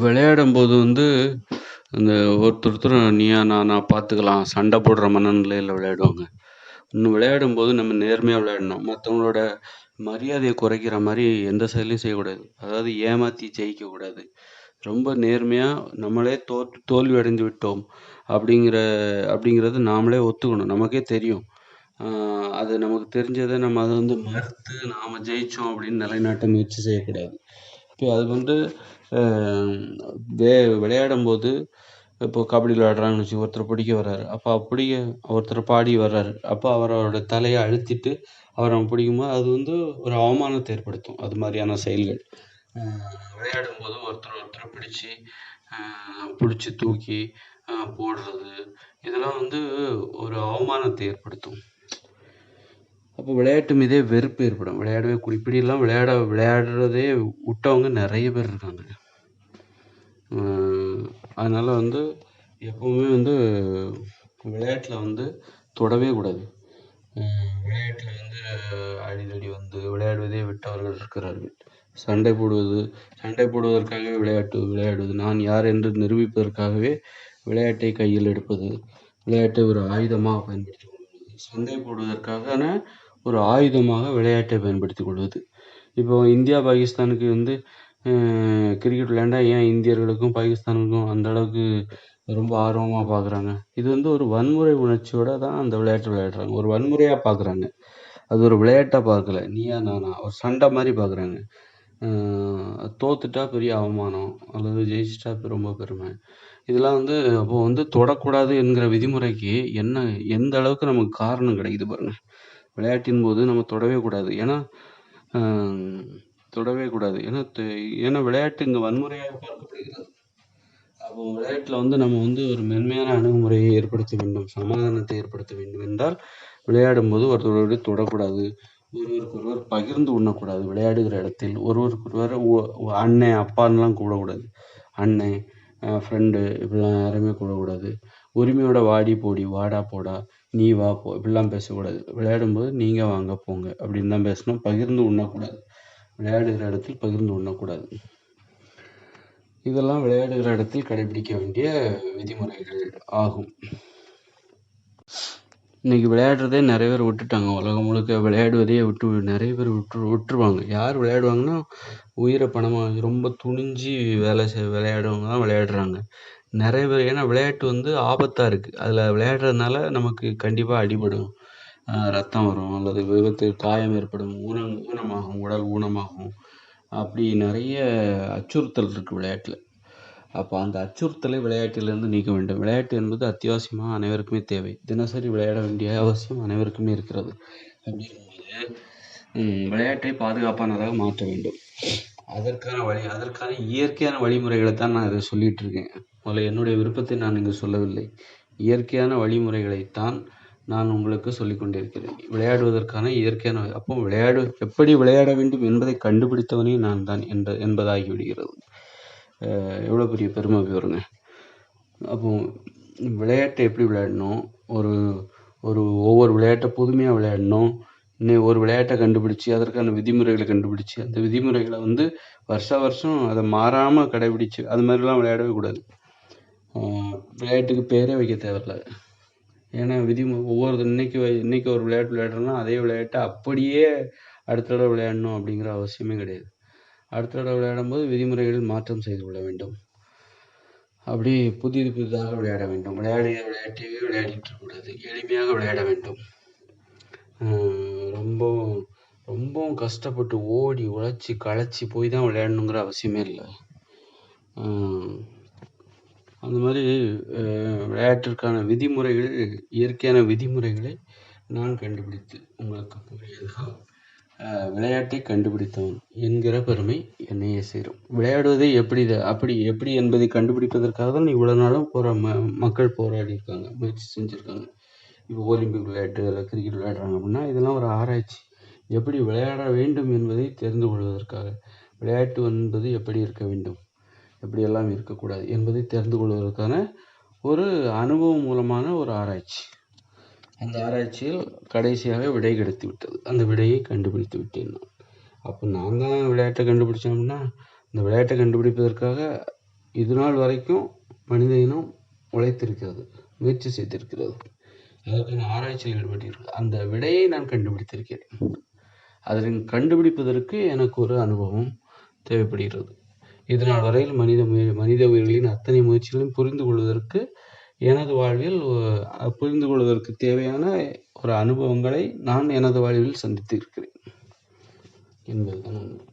விளையாடும்போது அந்த ஒருத்தரும் நீயா நானா பார்த்துக்கலாம் சண்டை போடுற மனநிலையில் விளையாடுவாங்க. இன்னும் விளையாடும்போது நம்ம நேர்மையாக விளையாடணும். மற்றவங்களோட மரியாதையை குறைக்கிற மாதிரி எந்த செயலையும் செய்யக்கூடாது. அதாவது ஏமாற்றி ஜெயிக்கக்கூடாது. ரொம்ப நேர்மையாக நம்மளே தோல்வி அடைந்து விட்டோம் அப்படிங்கிற அப்படிங்கிறது நாமளே ஒத்துக்கணும். நமக்கே தெரியும். அது நமக்கு தெரிஞ்சதை நம்ம அதை மறுத்து நாம் ஜெயித்தோம் அப்படின்னு நிலைநாட்ட முயற்சி செய்யக்கூடாது. இப்போ அது விளையாடும்போது இப்போ கபடி விளையாடுறாங்கன்னு வச்சு ஒருத்தர் பிடிக்க வர்றாரு. அப்போ பிடிக்க ஒருத்தர் பாடி வர்றாரு. அப்போ அவரோட தலையை அழுத்திட்டு அவரை பிடிக்கும்போது அது ஒரு அவமானத்தை ஏற்படுத்தும். அது மாதிரியான செயல்கள் விளையாடும்போது ஒருத்தர் பிடிச்சி தூக்கி போடுறது இதெல்லாம் ஒரு அவமானத்தை ஏற்படுத்தும். அப்போ விளையாட்டு மீதே வெறுப்பு ஏற்படும். இப்படியெல்லாம் விளையாடுறதே விட்டவங்க நிறைய பேர் இருக்காங்க. அதனால் எப்போவுமே விளையாட்டில் தொடவே கூடாது. விளையாட்டில் அடிதடி விளையாடுவதே விட்டவர்கள் இருக்கிறார்கள். சண்டை போடுவதற்காகவே விளையாடுவது, நான் யார் என்று நிரூபிப்பதற்காகவே விளையாட்டை கையில் எடுப்பது, விளையாட்டை ஒரு ஆயுதமாக பயன்படுத்திக் கொள்வது, சண்டை போடுவதற்கான ஒரு ஆயுதமாக விளையாட்டை பயன்படுத்திக் கொள்வது. இப்போ இந்தியா பாகிஸ்தானுக்கு கிரிக்கெட் விளையாண்டா ஏன் இந்தியர்களுக்கும் பாகிஸ்தானுக்கும் அந்த அளவுக்கு ரொம்ப ஆர்வமாக பார்க்குறாங்க? இது ஒரு வன்முறை உணர்ச்சியோட தான் அந்த விளையாட்டு விளையாடுறாங்க. ஒரு வன்முறையாக பார்க்குறாங்க. அது ஒரு விளையாட்டாக பார்க்கல. நீயா நானா ஒரு சண்டை மாதிரி பார்க்குறாங்க. தோத்துட்டா பெரிய அவமானம் அல்லது ஜெயிச்சிட்டா ரொம்ப பெருமை. இதெல்லாம் அப்போ தொடக்கூடாது என்கிற விதிமுறைக்கு எந்த அளவுக்கு நமக்கு காரணம் கிடைக்குது பாருங்க. விளையாட்டின் போது நம்ம தொடவே கூடாது. ஏன்னா ஏன்னா விளையாட்டு இங்கே வன்முறையாக பார்க்கப்படுகிறது. அப்போ விளையாட்டில் நம்ம ஒரு மென்மையான அணுகுமுறையை ஏற்படுத்த வேண்டும், சமாதானத்தை ஏற்படுத்த வேண்டும் என்றால் விளையாடும்போது ஒருத்தரோடு தொடக்கூடாது, ஒருவருக்கொருவர் பகிர்ந்து உண்ணக்கூடாது. விளையாடுகிற இடத்தில் ஒருவருக்கொருவர் அண்ணன் அப்பான்லாம் கூடக்கூடாது. அண்ணன் ஃப்ரெண்டு இப்படிலாம் யாருமே கூடக்கூடாது. உரிமையோட வாடி போடி, வாடா போடா, நீ வா போ இப்படிலாம் பேசக்கூடாது. விளையாடும்போது நீங்கள் வாங்க போங்க அப்படின்னு தான் பேசணும். பகிர்ந்து உண்ணக்கூடாது. விளையாடுகிற இடத்தில் பகிர்ந்து உண்ணக்கூடாது. இதெல்லாம் விளையாடுகிற இடத்தில் கடைபிடிக்க வேண்டிய விதிமுறைகள் ஆகும். இன்னைக்கு விளையாடுறதே நிறைய பேர் விட்டுட்டாங்க. உலகம் முழுக்க விளையாடுவதே நிறைய பேர் விட்டுருவாங்க. யார் விளையாடுவாங்கன்னா உயிரை பணமாக ரொம்ப துணிஞ்சு விளையாடுறவங்க தான் விளையாடுறாங்க. நிறைய பேர். ஏன்னா விளையாட்டு ஆபத்தாக இருக்குது. அதில் விளையாடுறதுனால நமக்கு கண்டிப்பாக அடிபடும், ரத்தம் வரும், அல்லது விபத்து, காயம் ஏற்படும், ஊனமாகும், உடல் ஊனமாகும். அப்படி நிறைய அச்சுறுத்தல் இருக்குது விளையாட்டில். அப்போ அந்த அச்சுறுத்தலை விளையாட்டிலிருந்து நீக்க வேண்டும். விளையாட்டு என்பது அத்தியாவசியமாக அனைவருக்குமே தேவை. தினசரி விளையாட வேண்டிய அவசியம் அனைவருக்குமே இருக்கிறது. அப்படிங்கும்போது விளையாட்டை பாதுகாப்பானதாக மாற்ற வேண்டும். அதற்கான இயற்கையான வழிமுறைகளை தான் நான் இதை சொல்லிட்டு இருக்கேன். முதல்ல என்னுடைய விருப்பத்தை நான் இங்கு சொல்லவில்லை. இயற்கையான வழிமுறைகளைத்தான் நான் உங்களுக்கு சொல்லிக் கொண்டிருக்கிறேன். விளையாடுவதற்கான இயற்கையான அப்போ எப்படி விளையாட வேண்டும் என்பதை கண்டுபிடித்தவனே நான் தான் என்பதாகிவிடுகிறது. எவ்வளோ பெரிய பெருமை வருங்க. அப்போ விளையாட்டை எப்படி விளையாடணும், ஒவ்வொரு விளையாட்டை புதுமையாக விளையாடணும். ஒரு விளையாட்டை கண்டுபிடிச்சி அதற்கான விதிமுறைகளை கண்டுபிடிச்சி அந்த விதிமுறைகளை வருஷம் அதை மாறாமல் கடைபிடிச்சு அது மாதிரிலாம் விளையாடவே கூடாது. விளையாட்டுக்கு பேரே வைக்க தேவையில்ல. ஏன்னா இன்னைக்கு ஒரு விளையாட்டு விளையாடுறோம்னா அதே விளையாட்டை அப்படியே அடுத்த தடவை விளையாடணும் அப்படிங்கிற அவசியமே கிடையாது. அடுத்த தடவை விளையாடும்போது விதிமுறைகளில் மாற்றம் செய்து கொள்ள வேண்டும். அப்படி புதிதாக விளையாட வேண்டும். விளையாட்டையே விளையாடிட்டு இருக்கக்கூடாது. எளிமையாக விளையாட வேண்டும். ரொம்பவும் கஷ்டப்பட்டு ஓடி உழைச்சி களைச்சி போய் தான் விளையாடணுங்கிற அவசியமே இல்லை. அந்த மாதிரி விளையாட்டிற்கான விதிமுறைகள், இயற்கையான விதிமுறைகளை நான் கண்டுபிடித்து உங்களுக்கு கூறியதாக விளையாட்டை கண்டுபிடித்தவன் என்கிற பெருமை என்னையே சேரும். விளையாடுவதை எப்படி என்பதை கண்டுபிடிப்பதற்காக தான் இவ்வளோ நாளும் மக்கள் போராடி இருக்காங்க, முயற்சி செஞ்சுருக்காங்க. இப்போ ஒலிம்பிக் விளையாட்டு இல்லை கிரிக்கெட் விளையாடுறாங்க அப்படின்னா இதெல்லாம் ஒரு ஆராய்ச்சி. எப்படி விளையாட வேண்டும் என்பதை தெரிந்து கொள்வதற்காக. விளையாட்டு என்பது எப்படி இருக்க வேண்டும், எப்படியெல்லாம் இருக்கக்கூடாது என்பதை தெரிந்து கொள்வதற்கான ஒரு அனுபவம் மூலமான ஒரு ஆராய்ச்சி. அந்த ஆராய்ச்சியில் கடைசியாக விடை கிடைத்து விட்டது. அந்த விடையை கண்டுபிடித்து விட்டேன் நான். அப்போ நான் தான் விளையாட்டை கண்டுபிடிச்சேன் அப்படின்னா இந்த விளையாட்டை கண்டுபிடிப்பதற்காக இதுநாள் வரைக்கும் மனித இனம் உழைத்திருக்கிறது, முயற்சி செய்திருக்கிறது, அதற்கான ஆராய்ச்சியில் ஈடுபட்டிருக்கிறது. அந்த விடையை நான் கண்டுபிடித்திருக்கிறேன். அதை கண்டுபிடிப்பதற்கு எனக்கு ஒரு அனுபவம் தேவைப்படுகிறது. இதனால் வரையில் மனித உயிர்களின் அத்தனை முயற்சிகளையும் புரிந்து கொள்வதற்கு எனது வாழ்வில் புரிந்து கொள்வதற்கு தேவையான ஒரு அனுபவங்களை நான் எனது வாழ்வில் சந்தித்து இருக்கிறேன் என்பதுதான் உண்மை.